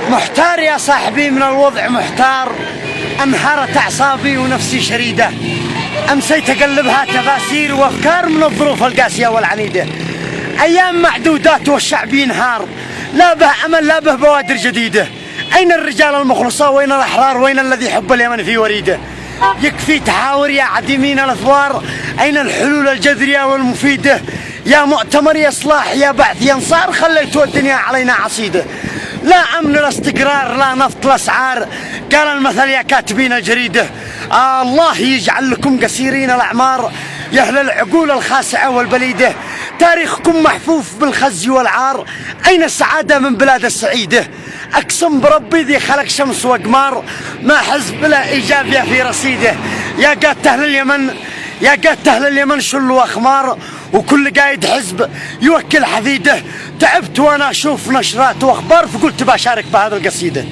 محتار يا صاحبي من الوضع محتار، انهارت اعصابي ونفسي شريده، امسيت اقلبها تفاسير وافكار من الظروف القاسيه والعنيده. ايام معدودات والشعب ينهار، لا به امل لا به بوادر جديده. اين الرجال المخلصه وين الاحرار وين الذي يحب اليمن في وريده؟ يكفي تحاور يا عديمين الاثوار، اين الحلول الجذريه والمفيده؟ يا مؤتمر يا اصلاح يا بعث يا انصار، خليتوا الدنيا علينا عصيده. لا امن لا استقرار لا نفط لا اسعار، قال المثل يا كاتبين الجريده. الله يجعل لكم قصيرين الاعمار يا اهل العقول الخاسعه والبليده. تاريخكم محفوف بالخزي والعار، اين السعاده من بلاد السعيده؟ اقسم بربي ذي خلق شمس وقمار، ما حزب لا ايجابيه في رصيده. يا قادة اهل اليمن يا قادة اهل اليمن شلوا اخمار، وكل قايد حزب يوكل حفيده. تعبت وانا اشوف نشرات واخبار فقلت بشارك بهذا القصيده.